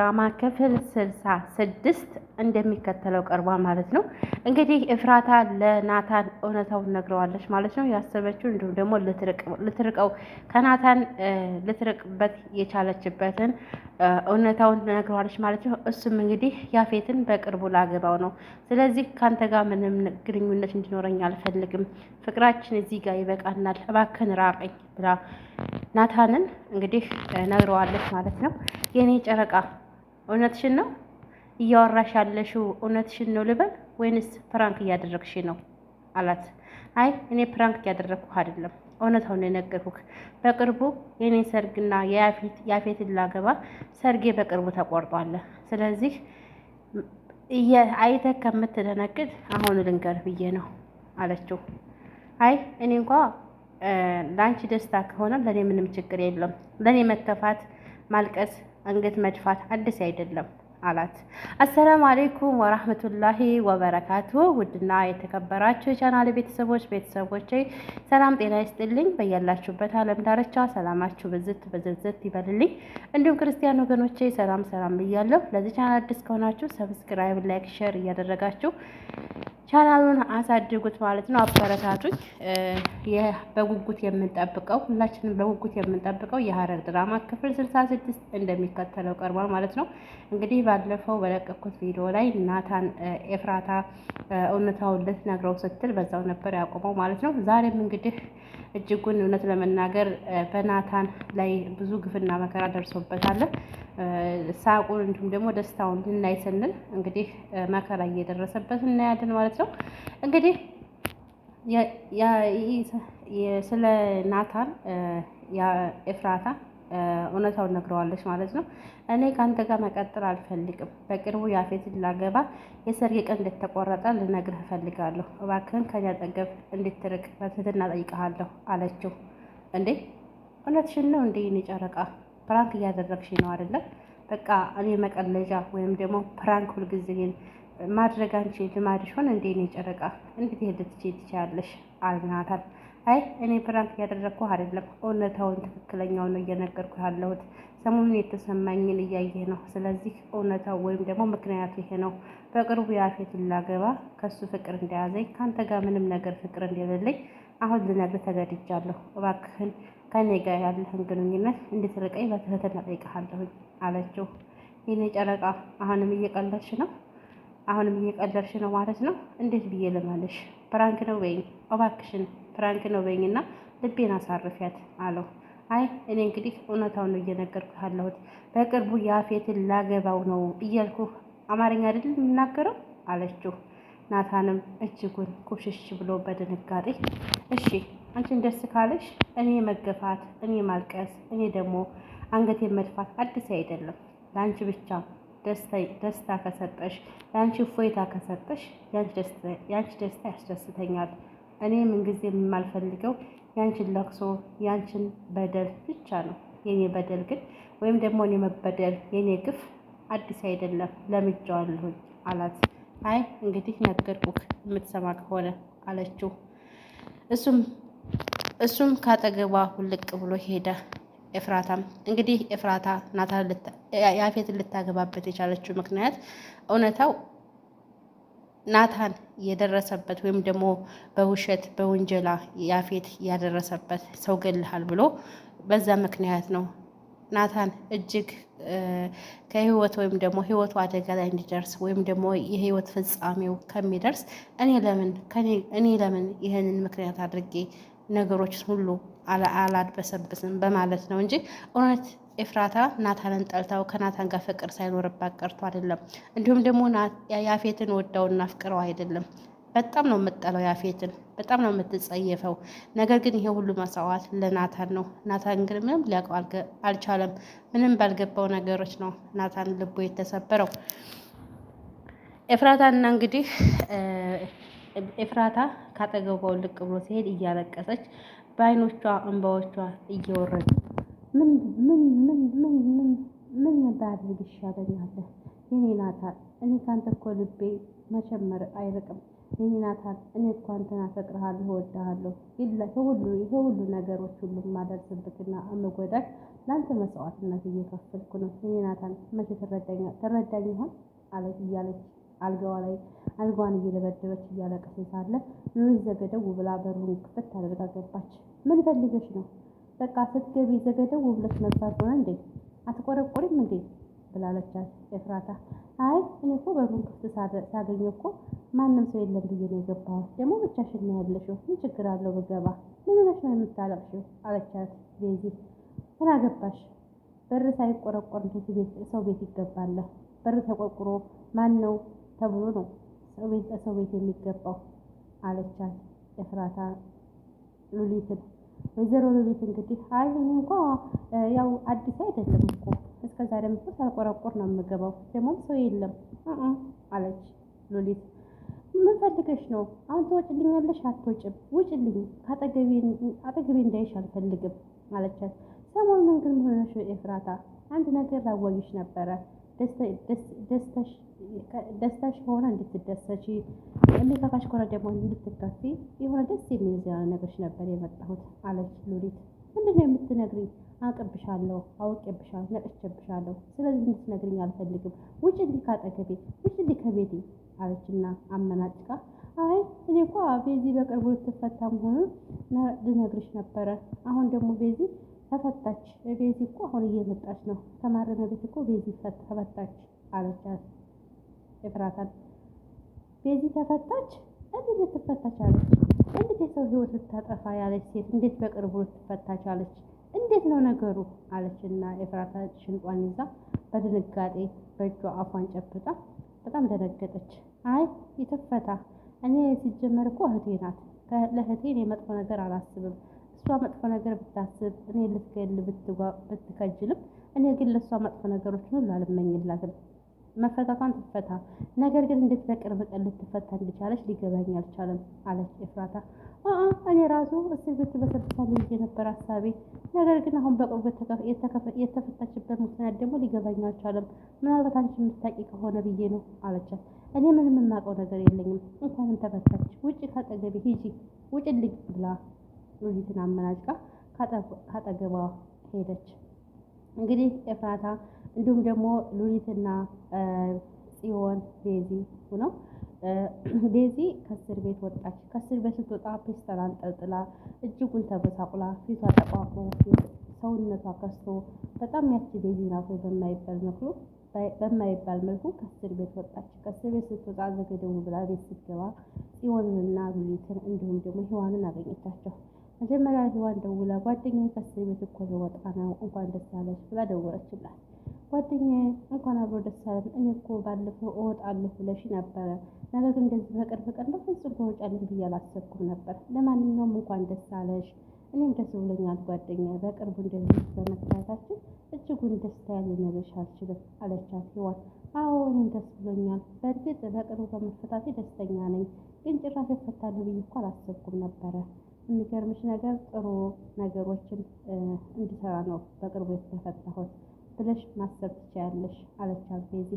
ድራማ ክፍል 66 እንደሚከተለው ቀርቧል ማለት ነው። እንግዲህ ኤፍራታ ለናታን እውነታውን ነግረዋለች ማለት ነው። ያሰበችው እንዲሁም ደግሞ ልትርቀው ከናታን ልትርቅበት የቻለችበትን እውነታውን ነግረዋለች ማለት ነው። እሱም እንግዲህ ያፌትን በቅርቡ ላገባው ነው። ስለዚህ ካንተ ጋር ምንም ግንኙነት እንዲኖረኝ አልፈልግም። ፍቅራችን እዚህ ጋር ይበቃናል። እባክህን ራቀኝ ብላ ናታንን እንግዲህ ነግረዋለች ማለት ነው። የኔ ጨረቃ እውነትሽን ነው እያወራሽ ያለሽው? እውነትሽን ነው ልበል ወይንስ ፕራንክ እያደረግሽ ነው አላት። አይ እኔ ፕራንክ እያደረግኩህ አይደለም፣ እውነታውን የነገርኩህ። በቅርቡ የኔ ሰርግና ያፌትን ላገባ ሰርጌ በቅርቡ ተቆርጧል። ስለዚህ አይተህ ከምትደነግጥ አሁን ልንገርህ ብዬ ነው አለችው። አይ እኔ እንኳ ለአንቺ ደስታ ከሆነ ለእኔ ምንም ችግር የለም። ለእኔ መከፋት፣ ማልቀስ፣ አንገት መድፋት አዲስ አይደለም አላት። አሰላሙ አሌይኩም ወራህመቱላሂ ወበረካቱ። ውድና የተከበራችሁ የቻናሌ ቤተሰቦች ሰላም ጤና ይስጥልኝ። በያላችሁበት ዓለም ዳርቻ ሰላማችሁ ብዝት ይበልልኝ። እንዲሁም ክርስቲያን ወገኖቼ ሰላም ብያለሁ። ለዚህ ቻናል አዲስ ከሆናችሁ ሰብስክራይብ፣ ላይክ፣ ሼር እያደረጋችሁ ቻናሉን አሳድጉት ማለት ነው። አበረታቱኝ። በጉጉት የምንጠብቀው ሁላችንም በጉጉት የምንጠብቀው የሐረግ ድራማ ክፍል 66 እንደሚከተለው ቀርቧል ማለት ነው። እንግዲህ ባለፈው በለቀኩት ቪዲዮ ላይ ናታን ኤፍራታ እውነታውን ልትነግረው ስትል በዛው ነበር ያቆመው ማለት ነው። ዛሬም እንግዲህ እጅጉን እውነት ለመናገር በናታን ላይ ብዙ ግፍና መከራ ደርሶበታል። ሳቁን እንዲሁም ደግሞ ደስታውን ልናይ ስንል እንግዲህ መከራ እየደረሰበት እናያለን ማለት ነው። እንግዲህ ስለ ናታን ኤፍራታ እውነታውን ነግረዋለች ማለት ነው። እኔ ከአንተ ጋር መቀጠል አልፈልግም። በቅርቡ ያፌትን ላገባ የሰርግ ቀን እንደተቆረጠ ልነግርህ እፈልጋለሁ። እባክህን ከኔ አጠገብ እንድትርቅ በትህትና እጠይቅሃለሁ አለችው። እንዴ እውነትሽን ነው እንዴ? እኔ ጨረቃ ፕራንክ እያደረግሽ ነው አይደለ? በቃ እኔ መቀለጃ ወይም ደግሞ ፕራንክ ሁልጊዜ ማድረግ አንቺ ልማድሽ ሆነ እንዴ? እኔ ጨረቃ እንዴት ትችያለሽ? አልናታል። አይ እኔ ፕራንክ እያደረግኩ አይደለም፣ እውነታውን ትክክለኛውን ነው እየነገርኩ ያለሁት። ሰሞኑን የተሰማኝን እያየህ ነው። ስለዚህ እውነታው ወይም ደግሞ ምክንያቱ ይሄ ነው። በቅርቡ ያፌትን ላገባ ከሱ ፍቅር እንደያዘኝ ከአንተ ጋር ምንም ነገር ፍቅር እንደሌለኝ አሁን ልነግርህ ተገድጃለሁ። እባክህን ከኔ ጋር ያለህን ግንኙነት እንድትርቀኝ በትህትና እጠይቅሃለሁኝ አለችው። የኔ ጨረቃ አሁንም እየቀለድሽ ነው? አሁንም እየቀለድሽ ነው ማለት ነው? እንዴት ብዬ ልመልሽ? ፕራንክ ነው በይኝ እባክሽን፣ ፕራንክ ነው በይኝና ልቤን አሳርፊያት አለው። አይ እኔ እንግዲህ እውነታውን ነው እየነገርኩ ያለሁት። በቅርቡ ያፌትን ላገባው ነው እያልኩ አማርኛ አይደል የምናገረው አለችው። ናታንም እጅጉን ኩሽሽ ብሎ በድንጋጤ እሺ አንቺን ደስ ካለሽ እኔ መገፋት፣ እኔ ማልቀስ፣ እኔ ደግሞ አንገቴን መድፋት አዲስ አይደለም። ለአንቺ ብቻ ደስታ ከሰጠሽ፣ ለአንቺ እፎይታ ከሰጠሽ ያንቺ ደስታ ያስደስተኛል። እኔ ምንጊዜ የማልፈልገው ያንቺን ለቅሶ፣ ያንቺን በደል ብቻ ነው። የኔ በደል ግን ወይም ደግሞ እኔ መበደል፣ የኔ ግፍ አዲስ አይደለም፣ ለምጄዋለሁኝ አላት። አይ እንግዲህ ነገርኩህ የምትሰማ ከሆነ አለችው። እሱም ካጠገቧ ውልቅ ብሎ ሄደ። ኤፍራታም እንግዲህ ኤፍራታ ያፌትን ልታገባበት የቻለችው ምክንያት እውነታው ናታን የደረሰበት ወይም ደግሞ በውሸት በውንጀላ ያፌት ያደረሰበት ሰው ገልሃል ብሎ በዛ ምክንያት ነው። ናታን እጅግ ከህይወት ወይም ደግሞ ህይወቱ አደጋ ላይ እንዲደርስ ወይም ደግሞ የህይወት ፍጻሜው ከሚደርስ እኔ ለምን ይህንን ምክንያት አድርጌ ነገሮች ሁሉ አላድበሰብስም በማለት ነው እንጂ እውነት ኤፍራታ ናታንን ጠልታው ከናታን ጋር ፍቅር ሳይኖርባት ቀርቶ አይደለም። እንዲሁም ደግሞ ያፌትን ወዳውና ፍቅረው አይደለም። በጣም ነው የምጠላው ያፌትን፣ በጣም ነው የምትጸየፈው። ነገር ግን ይሄ ሁሉ መስዋዕት ለናታን ነው። ናታን ግን ምንም ሊያውቀው አልቻለም። ምንም ባልገባው ነገሮች ነው ናታን ልቡ የተሰበረው። ኤፍራታና እንግዲህ ኤፍራታ ካጠገቧ ልቅ ብሎ ሲሄድ እያለቀሰች በአይኖቿ እንባዎቿ እየወረዱ ምን ባድርግ ይሻለኛል? የኔ ናታን እኔ ካንተ እኮ ልቤ መቸመር አይርቅም። ይሄ ናታን እኔ እኮ አንተን አፈቅርሃለሁ እወድሃለሁ ይሄ ሁሉ ነገሮች ሁሉ የማደርስበትና የምጎዳሽ ለአንተ መስዋዕትነት እየከፈልኩ ነው። ይሄ ናታን መቼ ትረዳኝ ይሆን አለች እያለች አልጋዋን እየደበደበች እያለቀሰች ሳለ ሉሊት ዘገደው ብላ በሩን ክፍት አድርጋ ገባች። ምን ፈልገሽ ነው? በቃ ስትገቢ ዘገደው ብለሽ መግባት ሆነ እንዴ? አትቆረቆሪም እንዴ ብላለቻት ኤፍራታ። አይ እኔ እኮ በሩን ክፍት ሳገኘው እኮ ማንም ሰው የለም ብዬ ነው የገባሁት። ደግሞ ብቻሽን ነው ያለሽው፣ ምን ችግር አለው ብገባ? ምን ሆነሽ ነው የምታለቅሽው? አለቻት ቤዚ። ምን አገባሽ? በር ሳይቆረቆር እንዴት ሰው ቤት ይገባል? በር ተቆርቁሮ ማን ነው ተብሎ ነው ሰው ቤት የሚገባው አለቻት ኤፍራታ ሉሊትን። ወይዘሮ ሉሊት እንግዲህ አይ እኔ እንኳ ያው አዲስ አይደለም እኮ እስከ ዛሬም እኮ ሳልቆረቆር ነው የምገባው፣ ደግሞም ሰው የለም አለች ሉሊት። ምን ፈልገሽ ነው? አሁን ትወጪልኛለሽ? አትወጪም? ውጪልኝ፣ አጠገቤ እንዳይሽ አልፈልግም አለቻት። ሰሞኑን ግን ምን ሆነሽ ኤፍራታ? አንድ ነገር ላዋይሽ ነበረ። ደስታሽ ከሆነ እንድትደሰቺ፣ የሚከፋሽ ከሆነ ደግሞ እንድትከፊ የሆነ ደስ የሚል ዜና ነገርሽ ነበር የመጣሁት አለች ሉሊት። ምንድን ነው የምትነግሪኝ? አውቅብሻለሁ፣ አውቄብሻለሁ፣ ነቅቼብሻለሁ። ስለዚህ እንድትነግሪኝ አልፈልግም። ውጪልኝ ካጠገቤ፣ ውጪልኝ ከቤቴ አለችና አመናጭቃ። አይ እኔ እኮ ቤዚ በቅርቡ ልትፈታ መሆኑን ልነግርሽ ነበረ። አሁን ደግሞ ቤዚ ተፈታች። ቤዚ እኮ አሁን እየመጣች ነው ከማረሚያ ቤት እኮ ቤዚ ተፈታች አለቻት ኤፍራታን። ቤዚ ተፈታች? እንዴት ልትፈታች አለች? እንዴት የሰው ህይወት ልታጠፋ ያለች ሴት እንዴት በቅርቡ ልትፈታች አለች? እንዴት ነው ነገሩ? አለችና ኤፍራታ ሽንጧን ይዛ በድንጋጤ በእጇ አፏን ጨብጣ በጣም ደነገጠች። አይ ይትፈታ። እኔ ሲጀመር እኮ እህቴ ናት። ለእህቴ እኔ መጥፎ ነገር አላስብም። እሷ መጥፎ ነገር ብታስብ እኔ ልትገል ብትከጅልም እኔ ግን ለእሷ መጥፎ ነገሮችን ሁሉ አልመኝላትም። መፈታቷን ትፈታ። ነገር ግን እንዴት በቅርብ ቀን ልትፈታ እንደቻለች ሊገባኝ አልቻለም አለች ኤፍራታ። እኔ ራሱ እስር ቤት በሰብሳለሁ የነበረ ሀሳቤ፣ ነገር ግን አሁን በቅርቡ የተፈታችበት ምክንያት ደግሞ ሊገባኝ አልቻለም። ምናልባት አንቺ የምታውቂ ከሆነ ብዬ ነው አለቻት። እኔ ምንም የማውቀው ነገር የለኝም። እንኳንም ተፈታች። ውጭ ካጠገቤ ሂጂ፣ ውጭልኝ ብላ ሉሊትን አመናጭቃ ካጠገቧ ሄደች። እንግዲህ ኤፍራታ እንዲሁም ደግሞ ሉሊትና ጽዮን ቤዚ ሆነው ቤዚ ከእስር ቤት ወጣች። ከእስር ቤት ስትወጣ ፔስተር አንጠልጥላ እጅጉን ተበሳቁላ ፊቷ ተቋቁሮ ሰውነቷ ከስቶ በጣም ያቺ ቤዚ ናት በማይባል መልኩ ከእስር ቤት ወጣች። ከእስር ቤት ስትወጣ ዘገደው ብላ ቤት ስትገባ ጽዮንንና ሉሊትን እንዲሁም ደግሞ ሔዋንን አገኘቻቸው። መጀመሪያ ሔዋን ደውላ ጓደኛዬ ከእስር ቤት እኮ ልወጣ ነው እንኳን ደስ ያለሽ ብላ ደወለችላት። ጓደኛዬ እንኳን አብሮ ደስ አለን። እኔ እኮ ባለፈው እወጣለሁ ብለሽ ነበረ፣ ነገር ግን እንደዚህ በቅርብ ቀን በፍጹም ትወጫለሽ ብዬ አላሰብኩም ነበር። ለማንኛውም እንኳን ደስ አለሽ። እኔም ደስ ብሎኛል ጓደኛዬ፣ በቅርቡ እንደዚህ በመታየታችን እጅጉን ደስታ ልነግርሽ አልችልም አለቻት ሔዋን። አዎ እኔም ደስ ብሎኛል። በእርግጥ በቅርቡ በመፈታቴ ደስተኛ ነኝ፣ ግን ጭራሽ እፈታለሁ ብዬ እኮ አላሰብኩም ነበረ። የሚገርምሽ ነገር ጥሩ ነገሮችን እንዲሰራ ነው በቅርቡ የተፈታሁት ብለሽ ማሰብ ትችያለሽ አለቻት ቤዚ።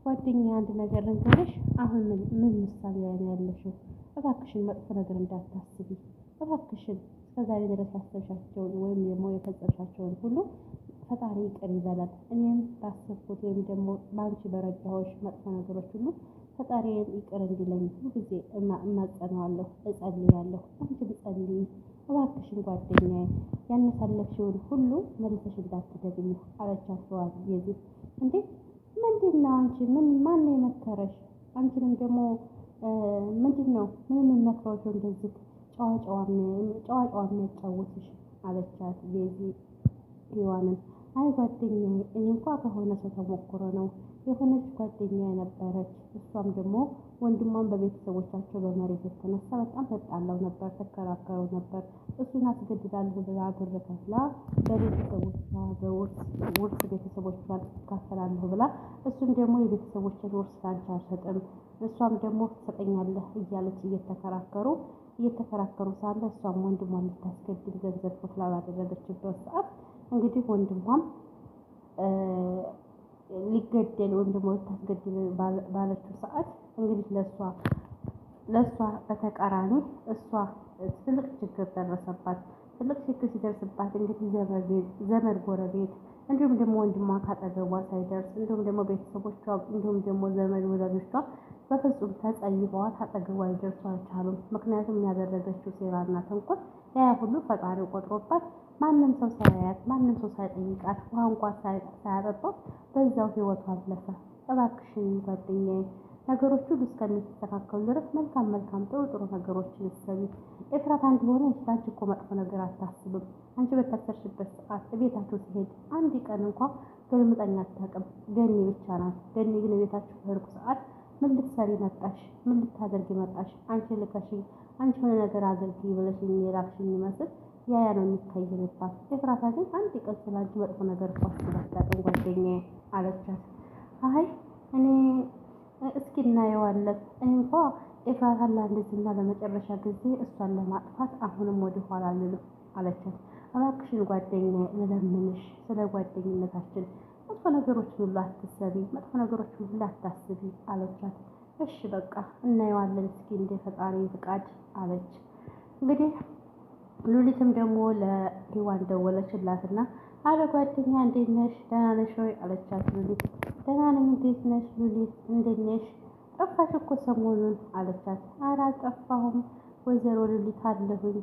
ጓደኛዬ አንድ ነገር ልንገርሽ፣ አሁን ምን ምሳሌ ላይ ነው ያለሽው? እባክሽን መጥፎ ነገር እንዳታስቢ እባክሽን። እስከዛሬ ድረስ ያሰብሻቸውን ወይም ደግሞ የፈጸምሻቸውን ሁሉ ፈጣሪ ይቅር ይበላል። እኔም ባሰብኩት ወይም ደግሞ በአንቺ በረዳሁሽ መጥፎ ነገሮች ሁሉ ፈጣሪዬን ይቅር እንዲለኝ ሁልጊዜ እማጸነዋለሁ፣ እጸልያለሁ። አንቺም ጸልይ እባክሽን ጓደኛዬ፣ ያነሳለፍሽውን ሁሉ መልሰሽ እንዳትደግሚ አለቻት ሔዋን ቤዚ። እንዴ ምንድን ነው አንቺ? ማን ነው የመከረሽ? አንቺንም ደግሞ ምንድን ነው ምን የምመክረው ሰው እንደዚህ ጨዋ የሚያጫውትሽ አለቻት ቤዚ ሔዋንን። አይ ጓደኛዬ፣ እኔ እንኳ ከሆነ ሰው ተሞክሮ ነው የሆነች ጓደኛዬ ነበረች። እሷም ደግሞ ወንድሟን በቤተሰቦቻቸው በመሬት የተነሳ በጣም ተጣላው ነበር፣ ተከራከረው ነበር። እሱን አስገድዳለሁ ብላ ብር ከፍላ በቤተሰቦቿ በውርስ ቤተሰቦቿን ትካፈላለሁ ብላ፣ እሱም ደግሞ የቤተሰቦችን ውርስ ላንቺ አልሰጥም፣ እሷም ደግሞ ትሰጠኛለህ እያለች እየተከራከሩ ሳለ እሷም ወንድሟን ልታስገድል ገንዘብ ከፍላ ባደረገችበት ሰዓት እንግዲህ ወንድሟም ሊገደል ወይም ደግሞ ልታስገድል ባለችው ሰዓት እንግዲህ ለእሷ ለእሷ በተቃራኒ እሷ ትልቅ ችግር ደረሰባት። ትልቅ ችግር ሲደርስባት እንግዲህ ዘመድ ጎረቤት፣ እንዲሁም ደግሞ ወንድሟ ካጠገቧ ሳይደርስ እንዲሁም ደግሞ ቤተሰቦቿ እንዲሁም ደግሞ ዘመድ ወዳጆቿ በፍጹም ተጸይፈዋት አጠገቧ ሊደርሱ አልቻሉም። ምክንያቱም ያደረገችው ሴራና ተንኮል ያ ሁሉ ፈጣሪ ቆጥሮባት ማንም ሰው ሳያያት ማንም ሰው ሳይጠይቃት ውሃ እንኳን ሳያጠጣው በዛው ህይወቱ አለፈ። እባክሽን ጓደኛዬ ነገሮች ሁሉ እስከሚስተካከሉ ድረስ መልካም መልካም ጥሩ ጥሩ ነገሮችን እሰቢ። ኤፍራታ እንደሆነ አንቺ እኮ መጥፎ ነገር አታስብም። አንቺ በታሰርሽበት ሰዓት ቤታችሁ ሲሄድ አንድ ቀን እንኳ ገልምጠኛ አታውቅም። ገኒ ብቻ ናት። ገኒ ግን ቤታችሁ በሄድኩ ሰዓት ምን ልትሰሪ መጣሽ? ምን ልታደርጊ መጣሽ? አንቺ ልከሽኝ አንቺ የሆነ ነገር አድርጊ ብለሽኝ የላክሽኝ ይመስል ያ ነው የሚታየንባት። ኤፍራታ ግን አንድ ቀን ስላንቺ መጥፎ ነገር እኮ አስባ አታውቅም ጓደኛዬ አለቻት። አይ እኔ እስኪ እናየዋለን። እኔ እንኳ ኤፍራታን ለአንዴና ለመጨረሻ ጊዜ እሷን ለማጥፋት አሁንም ወደ ኋላ አልልም አለቻት። እባክሽን ጓደኛዬ ልለምንሽ፣ ስለ ጓደኝነታችን መጥፎ ነገሮች ሁሉ አትሰቢ፣ መጥፎ ነገሮች ሁሉ አታስቢ አለቻት። እሺ በቃ እናየዋለን እስኪ እንደ ፈጣሪ ፍቃድ አለች። እንግዲህ ሉሊትም ደግሞ ለሔዋን ደወለችላትና አለ ጓደኛ እንዴት ነሽ? ደህና ነሽ ወይ አለቻት። ሉሊት ደህና ነኝ፣ እንዴት ነሽ ሉሊት? እንዴት ነሽ? ጠፋሽ እኮ ሰሞኑን አለቻት። ኧረ አልጠፋሁም ወይዘሮ ሉሊት አለሁኝ።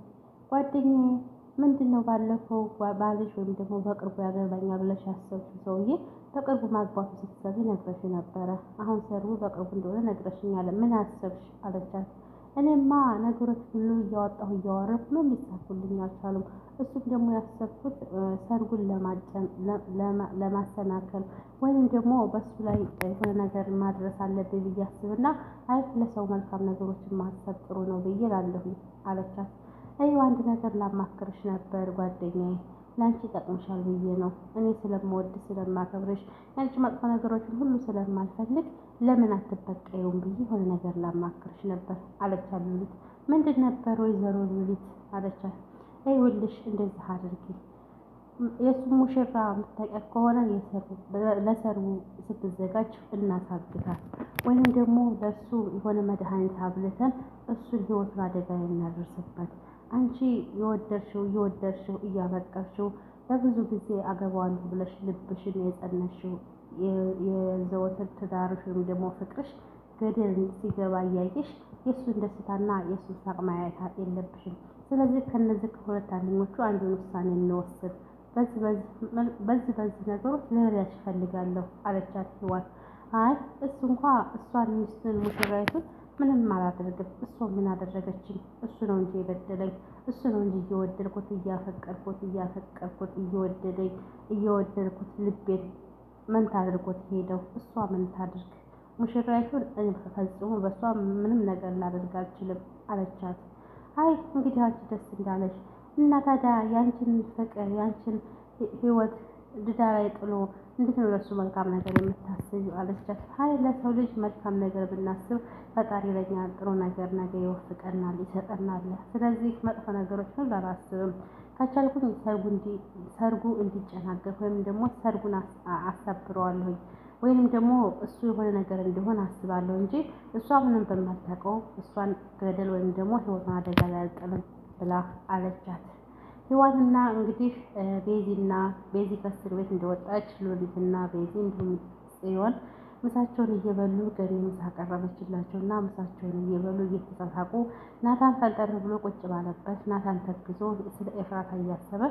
ጓደኛዬ ምንድን ነው ባለፈው ባልሽ ወይም ደግሞ በቅርቡ ያገባኛል ብለሽ ያሰብሽው ሰውዬ በቅርቡ ማግባቱ ስትሰሚ ነግረሽ ነበረ። አሁን ሰርጉ በቅርቡ እንደሆነ ነግረሽኛል። ምን አሰብሽ አለቻት። እኔማ ነገሮች ሁሉ እያወጣሁ እያወረድኩ ነው፣ ሊሳኩልኝ አልቻሉም። እሱም ደግሞ ያሰብኩት ሰርጉን ለማሰናከል ወይም ደግሞ በሱ ላይ የሆነ ነገር ማድረስ አለብኝ ብዬ አስብና አይ ለሰው መልካም ነገሮችን ማሰብ ጥሩ ነው ብዬ እላለሁ አለቻት። ይኸው አንድ ነገር ላማክርሽ ነበር ጓደኛዬ፣ ለአንቺ ይጠቅምሻል ብዬ ነው። እኔ ስለምወድ ስለማከብርሽ ያንቺ መጥፎ ነገሮችን ሁሉ ስለማልፈልግ ለምን አትበቀዩም ብዬ የሆነ ነገር ላማክርሽ ነበር አለቻት ሉሊት። ምንድን ነበር ወይዘሮ ሉሊት አለቻት። ይኸውልሽ እንደዚህ አድርጊ፣ የእሱ ሙሽራ የምታውቂያት ከሆነ ለሰርጉ ስትዘጋጅ እናሳግታት፣ ወይም ደግሞ ለእሱ የሆነ መድኃኒት አብልተን እሱን ህይወቱን አደጋ የምናደርስበት። አንቺ የወደድሽው እያፈቀርሽው ለብዙ ጊዜ አገባዋለሁ ብለሽ ልብሽን የጸነሽው የዘወትር ትዳርሽ ወይም ደግሞ ፍቅርሽ ገደል ሲገባ እያየሽ የእሱን ደስታና የእሱን ሳቅ ማየት የለብሽም። ስለዚህ ከነዚህ ከሁለት አንደኞቹ አንዱን ውሳኔ እንወስድ። በዚህ ነገሮች ልረዳሽ እፈልጋለሁ አለቻት ሔዋን። አይ እሱ እንኳ እሷን ሚስቱን ሙሽራይቱን ምንም አላደርግም። እሷ ምን አደረገችኝ? እሱ ነው እንጂ የበደለኝ። እሱ ነው እንጂ እየወደድኩት እያፈቀርኩት እየወደድኩት ልቤን መንታ አድርጎት ሄደው። እሷ ምን ታድርግ? ሙሽራይቱን እኔ ፈጽሞ በእሷ ምንም ነገር ላደርግ አልችልም አለቻት። አይ እንግዲህ አንቺ ደስ እንዳለሽ እና ታዲያ ያንቺን ፍቅር ያንቺን ህይወት ድዳ ላይ ጥሎ እንዴት ነው ለሱ መልካም ነገር የምታስቢው አለቻት። አይ ለሰው ልጅ መልካም ነገር ብናስብ ፈጣሪ ለኛ ጥሩ ነገር ነገ ይወፍቀናል ይሰጠናል። ስለዚህ መጥፎ ነገሮችን አላስብም። ከቻልኩኝ ሰርጉ እንዲጨናገፍ ወይም ደግሞ ሰርጉን አሳብረዋለሁ ወይንም ደግሞ እሱ የሆነ ነገር እንዲሆን አስባለሁ እንጂ እሷ ምንም በማታውቀው እሷን ገደል ወይም ደግሞ ህይወቷን አደጋ ላይ አልጥልም ብላ አለቻት። ሔዋንና እንግዲህ ቤዚ ከእስር ቤት እንደወጣች ሉሊትና ቤዚ እንዲሁም ጽዮን ምሳቸውን እየበሉ ገኒ ምሳ ቀረበችላቸው እና ምሳቸውን እየበሉ እየተሳሳቁ ናታን ፈንጠር ብሎ ቁጭ ባለበት ናታን ተግዞ ስለ ኤፍራታ እያሰበ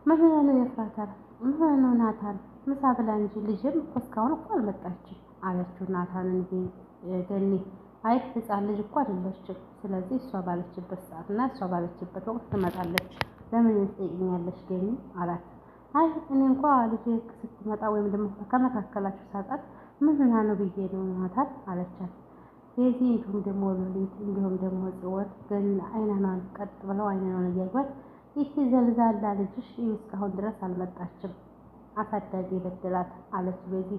ምን ነው ኤፍራታ ምን ነው ናታን ምሳ ብላ እንጂ ልጅም እስካሁን እኮ አልመጣችም አለችው ናታንን ገኒ አይ ህፃን ልጅ እኮ አይደለችም። ስለዚህ እሷ ባለችበት ሰዓት እና እሷ ባለችበት ወቅት ትመጣለች። ለምን ትጠይቂኛለሽ ገኒ አላት። አይ እኔ እንኳ ልጅ ስትመጣ ወይም ደግሞ ከመካከላችሁ ሳጣት ምን ሆና ነው ብዬ ነው ናታን አለቻት። ቤዚ እንዲሁም ደግሞ ሉሊት እንዲሁም ደግሞ ጽዮን ገኒ አይናኗን ቀጥ ብለው አይናኗን እያዩት ይቺ ዘልዛላ ልጅሽ እስካሁን ድረስ አልመጣችም አሳዳጊ በደላት አለች ቤዚ።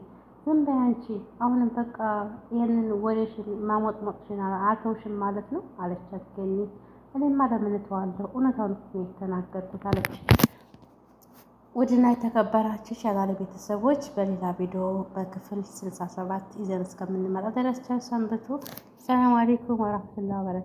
ዝም በይ አንቺ አሁንም በቃ ይሄንን ወሬሽን ማሞጥሞጥሽን አተውሽም ማለት ነው አለቻት ገኒ። እኔማ ለምን እተዋለሁ እውነታውን እኮ የተናገርኩት አለች። ውድና የተከበራችሁ ቻናሌ ቤተሰቦች በሌላ ቪዲዮ በክፍል 67 ይዘን እስከምንመጣ ድረስ ቸር ሰንብቱ። ሰላም አለይኩም ወራህመቱላሂ ወበረካቱ።